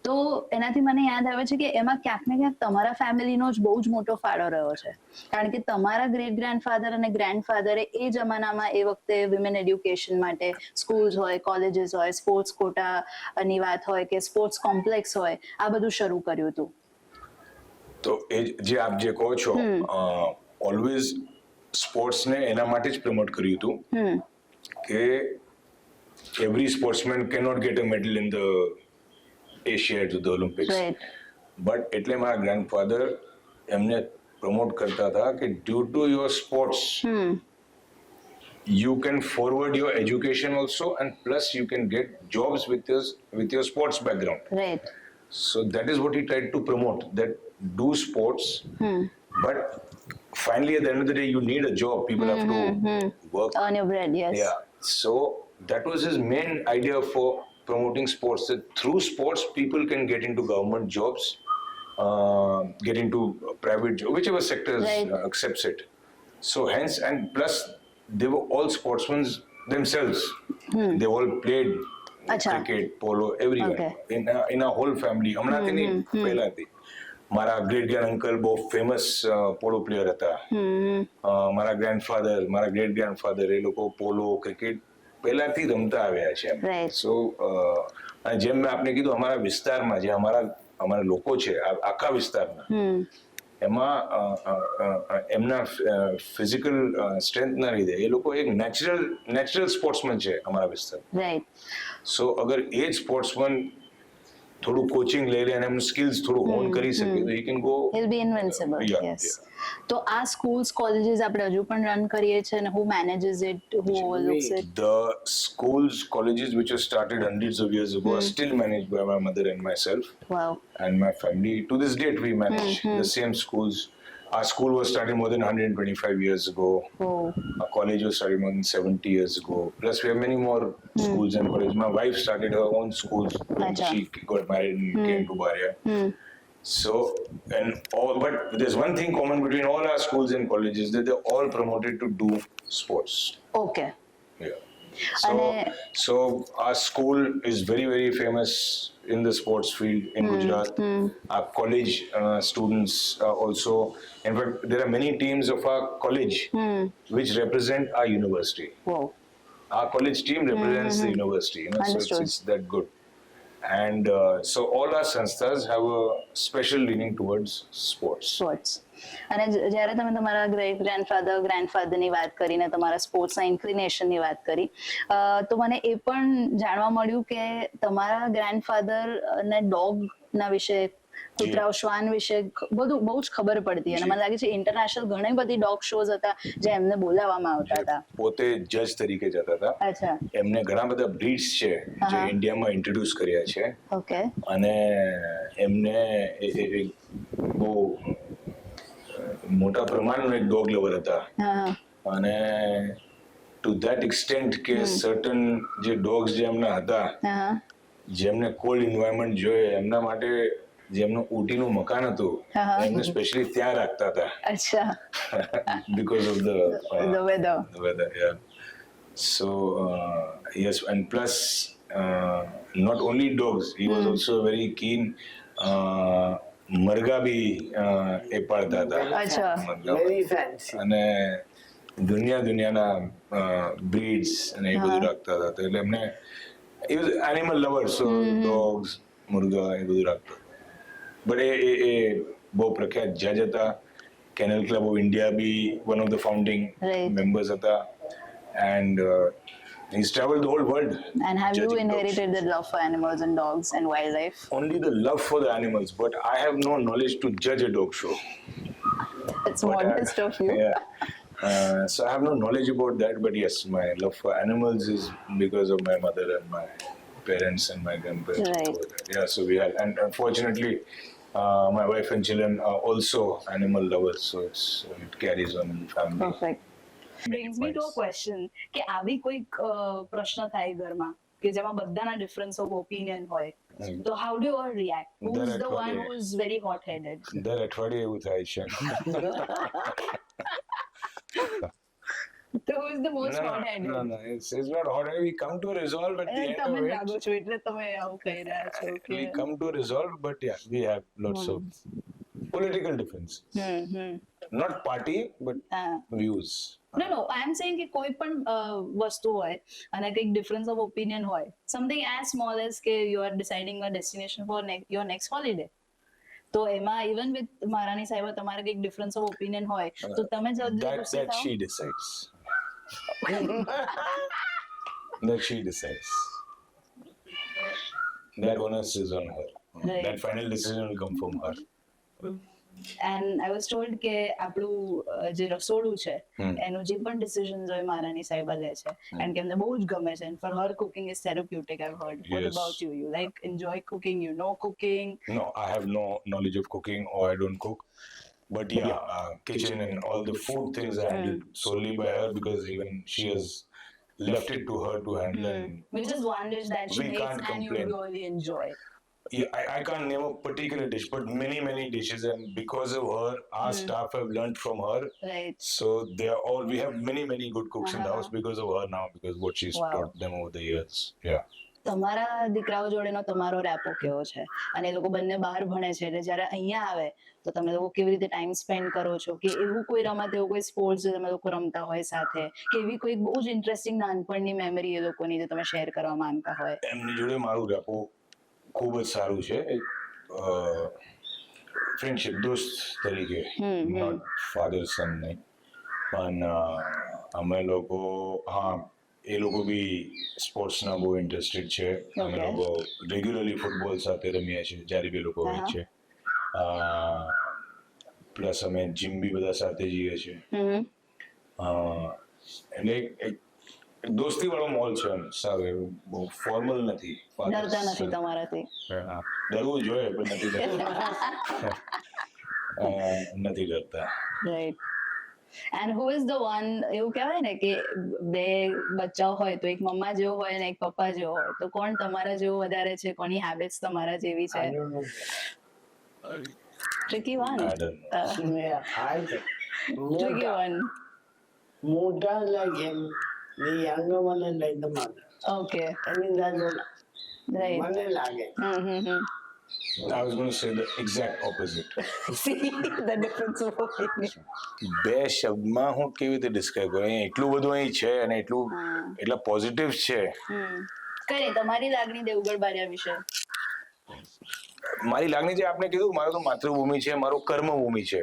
તો એનાથી મને યાદ આવે છે કે એમાં ક્યાંક ને ક્યાંક તમારા ફેમિલીનો જ બહુ જ મોટો ફાળો રહ્યો છે, કારણ કે તમારા ગ્રેટ ગ્રેન્ડફાધર અને ગ્રેન્ડફાધરે એ જમાનામાં એ વખતે વિમેન એડ્યુકેશન માટે સ્કૂલ્સ હોય, કોલેજીસ હોય, સ્પોર્ટ્સ કોટાની વાત હોય કે સ્પોર્ટ્સ કોમ્પ્લેક્સ હોય, આ બધું શરૂ કર્યું હતું. તો એ જે આપ જે કહો છો, ઓલવેઝ સ્પોર્ટ્સને એના માટે જ પ્રમોટ કર્યું હતું કે every sportsman cannot get a medal in the Asiad the Olympics, but એટલે મારા ગ્રેન્ડફાધર એમને પ્રમોટ કરતા હતા કે due to your sports you can forward your education also, and plus you can get jobs with your sports background. Right. So that is what he tried to promote, that do sports, but finally at the end of the day you need a job, people have to work, Earn your bread, yes. yeah. So that was his main idea for promoting sports, that through sports people can get into government jobs, get into private jobs, whichever sectors Right. accepts it. So hence, and plus they were all sportsmen themselves. They all played Acha. cricket, polo, everywhere. Okay. In our whole family. હમણાંથી નહીં, પહેલાથી. મારા great grand uncle બહુ famous પોલો player હતા. મારા grandfather, મારા great grandfather, એ લોકો પોલો, cricket પહેલાથી રમતા આવ્યા છે. Right. સો જેમ મેં આપને કીધું, અમારા વિસ્તારમાં જે અમારા લોકો છે, આખા વિસ્તારના, એમાં એમના ફિઝિકલ સ્ટ્રેન્થના લીધે એ લોકો એક નેચરલ સ્પોર્ટ્સમેન છે અમારા વિસ્તાર. Right. સો અગર એ જ સ્પોર્ટ્સમેન થોડું કોચિંગ લઈ લે અને એમનું સ્કિલ્સ થોડું હોન કરી શકે તો he can go, He'll be invincible. Yeah, Yes. yeah. તો આ સ્કૂલ્સ કોલેજીસ આપણે હજુ પણ રન કરીએ છીએ, અને who manages it, who overlooks it? The schools, colleges which were started hundreds of years ago are still managed by my mother and myself Wow. and my family. To this date we manage the same schools. Our school was started more than 125 years ago. Oh. Our college was started more than 70 years ago. Plus, we have many more schools and colleges. My wife started her own schools when Acha. she got married and came to Baria. So, and all, but there's one thing common between all our schools and colleges, that they're all promoted to do sports. Okay. Yeah. So, And, so our school is very, very famous in the sports field in Gujarat. Our college students also, in fact, there are many teams of our college which represent our university. Wow. Our college team represents the university, you know, so Understood. it's that good. And so all our sanstha's have a special leaning towards sports. Sports. અને જ્યારે તમે તમારા great ગ્રેન્ડફાધરની વાત કરીને તમારા સ્પોર્ટ્સના ઇન્ક્લિનેશનની વાત કરી, તો મને એ પણ જાણવા મળ્યું કે તમારા ગ્રેન્ડફાધરને ડોગના વિશે, કૂતરાઓ, શ્વાન વિશે બધું બહુ જ ખબર પડતી, અને મને લાગે છે ઇન્ટરનેશનલ ઘણી બધી ડોગ શોઝ હતા જે એમને બોલાવવામાં આવતા હતા. પોતે જજ તરીકે જતા હતા. અચ્છા. એમને ઘણા બધા બ્રીડ્સ છે જે ઇન્ડિયામાં ઇન્ટ્રોડ્યુસ કર્યા છે, ઓકે. અને એમને બહુ મોટા પ્રમાણનો એક ડોગ લવર હતા. હા. અને ટુ ધેટ એક્સટેન્ટ કે સર્ટન જે ડોગ્સ જે એમના હતા, હા. જેમને કોલ્ડ એન્વાયરમેન્ટ જોઈએ, એમના માટે જેમનું ઊટીનું મકાન હતું, એમને સ્પેશિયલી ત્યાં રાખતા હતા. અચ્છા. because of the weather, yeah. So yes, and plus not only dogs, he was also very keen મરઘા બી એ પાળતા હતા. અચ્છા. Very fancy. અને દુનિયાના બ્રીડ્સ અને એ બધું રાખતા હતા. તો એટલે એમને he was animal lover, so dogs, મુર્ગા એ બધું રાખતા. બટ એ બહુ પ્રખ્યાત જજ હતા. કેનલ ક્લબ ઓફ ઇન્ડિયા બી one of the founding members હતા. And he's traveled the whole world. And have you judging inherited dogs. the love for animals and dogs and wildlife? Only the love for the animals, but I have no knowledge to judge a dog show. It's But modest of you. Yeah. So I have no knowledge about that, but yes, my love for animals is because of my mother and my parents and my grandparents. Right. Yeah, so we have, and unfortunately, my wife and children are also animal lovers, so it carries on in the family. Perfect. Brings me to a question કે આવી કોઈક પ્રશ્ન થાય ઘરમાં કે જેમાં બધાના difference of opinion હોય, તો how do you all react? Who's the one who's very hot headed? દર અઠવાડિયે એવું થાય છે. So who is the most hot-headed? No, it's not hot. We come to a resolve at the end તમે of જ it. લાગો છો એટલે તમે આવું કહી રહ્યા છો કે We come to a resolve, but yeah, we have lots of political differences. Not party, but views. No, I am saying કે કોઈ પણ વસ્તુ હોય અને કંઈક ડિફરન્સ ઓફ ઓપિનિયન હોય, સમથિંગ એઝ સ્મોલ એઝ કે you are deciding a destination for your next holiday, તો એમાં ઇવન વિથ મહારાણી સાહેબ તમારે કંઈક ડિફરન્સ ઓફ ઓપિનિયન હોય તો તમે જલ્દી That ગુસ્સે થાઓ? she decides. That she decides. That onus is on her. Right. That final decision will come from her. And I was told કે આપણું જે રસોડું છે એનું જે પણ ડિસિઝન્સ હોય મહારાણી સાહેબ લે છે એન્ડ કે એમને બહુ જ ગમે છે, and for her cooking is therapeutic. I heard. What Yes. About you? You like enjoy cooking? You know cooking? No, I have no knowledge of cooking or I don't cook. But yeah, kitchen and all the food things are handled solely by her because even she has left it to her to handle. And Which is one dish that she We makes can't and you complain. really enjoy. yeah, I can't name a particular dish, but many dishes, and because of her, our staff have learned from her. Right. So they are all. We have many good cooks in the house because of her now, because what she's Wow. taught them over the years. Yeah. તમારા દીકરાઓ જોડેનો તમારો repo કેવો છે? અને એ લોકો બંને બહાર ભણે છે એટલે જ્યારે અહીંયા આવે તો તમે લોકો કેવી રીતે ટાઈમ સ્પેન્ડ કરો છો? કે એવું કોઈ રમત, એવું કોઈ સ્પોર્ટ્સ જે તમે લોકો રમતા હોય સાથે, કે એવી કોઈ બહુ જ ઇન્ટરેસ્ટિંગ નાનપણની મેમરી એ લોકોની જે તમે શેર કરવા માંગતા હોય? એમની જોડે મારું રેપો ખૂબ જ સારું છે. ફ્રેન્ડશિપ, દોસ્ત તરીકે, નોટ ફાધર સન નહીં. પણ અમે લોકો, હા, એ લોકો બી સ્પોર્ટ્સના બહુ ઇન્ટરેસ્ટેડ છે. અમે Okay. લોકો રેગ્યુલરલી ફૂટબોલ સાથે રમીએ છીએ જ્યારે બી લોકો હોય છે. પ્લસ અમે જીમ બી બધા સાથે જઈએ છીએ. એટલે એક દોસ્તી વાળો મોલ છે. એમ સારું, એવું બહુ ફોર્મલ નથી. ડરતા નથી તમારાથી? હા, ડરવું જોઈએ પણ નથી ડરતા. નથી ડરતા. Right. And who is the one, એવું કહેવાય ને કે બે બચ્ચાઓ હોય તો એક મમ્મા જેવો હોય અને એક પપ્પા જેવો હોય, તો કોણ તમારા જેવો વધારે છે? કોની હેબિટ્સ તમારા જેવી છે? I don't know. Tricky one. I don't know. Yeah, I think. Tricky one. Mota like him, the younger one is like the mother. Okay. I think that's what right. મને લાગે. I was going to say the exact opposite. See the difference of opinion. બે શબ્દમાં હું કેવી રીતે describe કરું? અહીંયા એટલું બધું અહીં છે અને એટલા પોઝિટિવ છે. કઈ નહીં, તમારી લાગણી દેવગઢ બારિયા વિશે. મારી લાગણી જે આપને કીધું, મારું તો માતૃભૂમિ છે, મારું કર્મભૂમિ છે.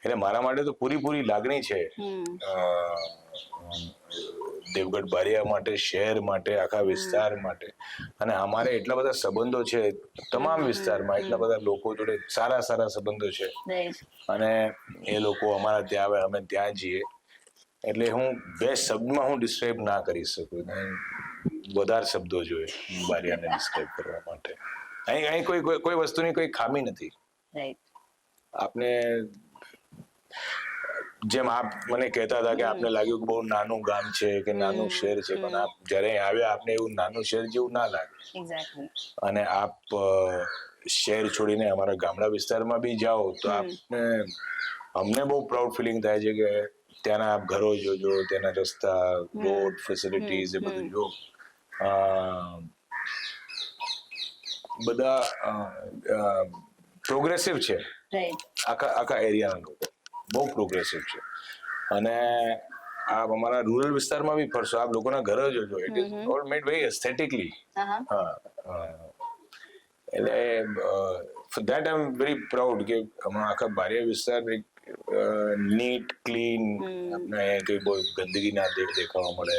એટલે મારા માટે તો પૂરી લાગણી છે. દેવગઢ બારિયા માટે, શહેર માટે, આખા વિસ્તાર માટે. અને અમારે એટલા બધા સંબંધો છે તમામ વિસ્તારમાં, એટલા બધા લોકો જોડે સારા સંબંધો છે. રાઈટ. અને એ લોકો અમારા ત્યાં આવે, અમે ત્યાં જઈએ. એટલે હું બે શબ્દમાં હું ડિસ્ક્રાઇબ ના કરી શકું. વધારે શબ્દો જોઈએ બારિયાને ડિસ્ક્રાઇબ કરવા માટે. અહીં કોઈ વસ્તુની કોઈ ખામી નથી. રાઈટ. આપને જેમ આપ મને કહેતા હતા કે આપને લાગ્યું કે બહુ નાનું ગામ છે કે નાનું શહેર છે, પણ આપ જ્યારે અહીં આવ્યા આપને એવું નાનું શહેર જેવું ના લાગે. એક્ઝેક્ટલી. અને આપ શહેર છોડીને અમારા ગામડા વિસ્તારમાં બી જાઓ તો આપને, અમને બહુ પ્રાઉડ ફિલિંગ થાય છે કે ત્યાંના આપ ઘરો જોજો, ત્યાંના રસ્તા, રોડ, ફેસિલિટીઝ, એ બધું જો. બધા પ્રોગ્રેસિવ છે. રાઈટ. આખા એરિયાના લોકો બહુ પ્રોગ્રેસિવ છે. અને આપ અમારા રૂરલ વિસ્તારમાં બી ફરશો, આપ લોકોના ઘર જોજો, it is all made very aesthetically. એટલે for that I am very proud કે અમારા આખા બારિયા વિસ્તાર નીટ, ક્લીન, આપણે અહીંયા કંઈ બહુ ગંદકી ના દેખાવા મળે.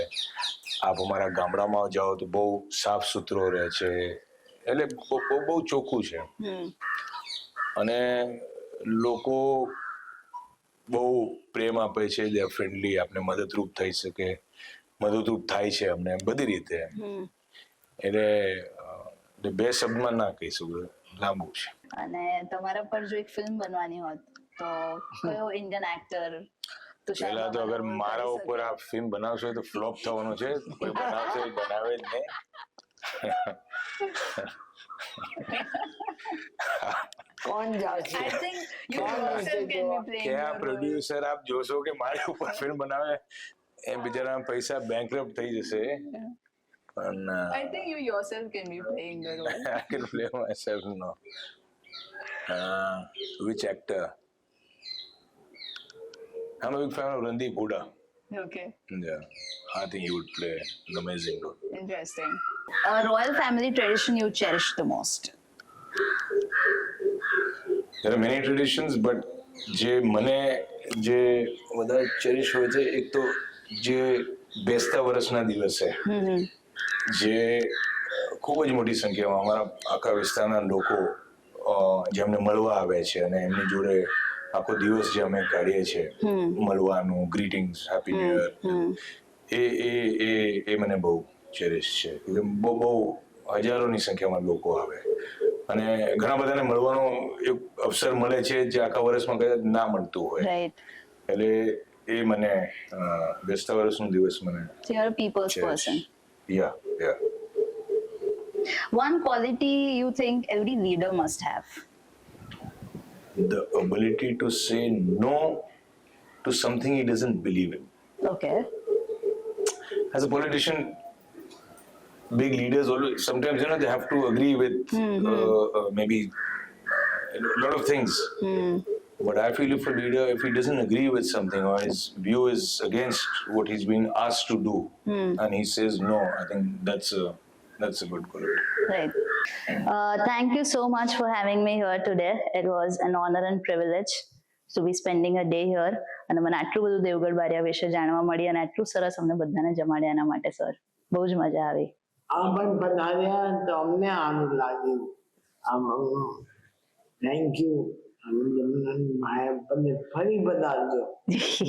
આપ અમારા ગામડામાં જાઓ તો બહુ સાફ સુથરો રહે છે. એટલે બહુ ચોખ્ખું છે. અને લોકો બહુ પ્રેમ આપે છે, દે આર ફ્રેન્ડલી, આપણે મદદરૂપ થાય છે અમને બધી રીતે. એટલે બે શબ્દમાં ના કહી શકું, લાંબુ છે. અને તમારા પર જો એક ફિલ્મ બનવાની હોત તો કયો ઇન્ડિયન એક્ટર? પહેલા તો અગર મારા ઉપર આ ફિલ્મ બનાવશો તો ફ્લોપ થવાનો છે. કોઈ બનાવશે બનાવે જ નહીં. કોણ જાશે? I think you કોણ yourself હશે can be જોવા? playing क्या your role. પ્રોડ્યુસર આપ જોશો કે મારી ઉપર ફિલ્મ બનાવે એ બિચારા પૈસા બેંકરપ્ટ થઈ જશે પણ I think you yourself can be playing the role. I can play myself now. Which actor? I'm a big fan of Randeep Hooda. Okay, Yeah, I think he would play an amazing role. interesting. A royal family tradition you cherish the most? There are many traditions, but જે મને જે વધારે Cherish હોય છે એક તો જે બેસતા વર્ષના દિવસે જે ખૂબ જ મોટી સંખ્યામાં અમારા આખા વિસ્તારના લોકો જેમને મળવા આવે છે અને એમની જોડે આખો દિવસ જે અમે કાઢીએ છીએ મળવાનું ગ્રીટિંગ્સ હેપી ન્યુ યર એ મને બહુ ચેરિશ છે એટલે બહુ હજારોની સંખ્યામાં લોકો આવે અને ઘણા બધાને મળવાનો એક અવસર મળે છે જે આખા વર્ષમાં કદાચ ના મળતું હોય Right. એટલે એ મને બેસતા વર્ષનો દિવસ મને So you're a people's person. Yeah One quality you think every leader must have? the ability to say no to something he doesn't believe in. Okay. As a politician, big leaders always sometimes they have to agree with maybe a lot of things. But I feel if a leader, if he doesn't agree with something or his view is against what he's being asked to do, and he says no, I think that's a good quality. Right. Thank you so much for having me here today. It was an honor and privilege to be spending a day here. અને મને આટલું બધું દેવગઢ બારિયા વિશે જાણવા મળી અને આટલું સરસ અમને બધાને જમાડ્યા એના માટે સર બહુ જ મજા આવી. પણ પધાર્યા તો અમને આનંદ લાગ્યું. Thank you. આપણને ફરી પધારજો.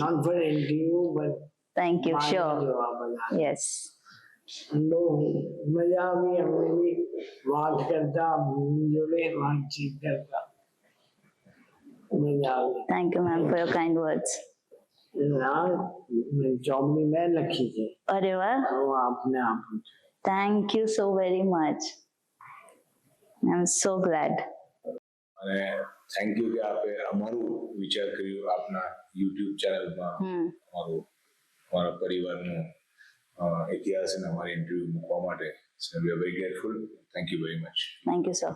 Not for interview but Thank you. Sure. જોવા બધા. Yes. બહુ મજા આવી અમને બી વાત કરતા જોડે વાતચીત કરતા મજા આવી. Thank you, ma'am, for your kind words. ચોપડી મેં લખી છે અરે વાહ. હું આપને આપું છું. Thank you so very much. I'm so glad. અને થેન્ક યુ કે આપે અમારું વિચાર કર્યું આપના યુટ્યુબ ચેનલમાં અમારા પરિવારનો ઇતિહાસ અને અમારી ઇન્ટરવ્યુ મૂકવા માટે so we are very grateful. Thank you very much. Thank you, sir.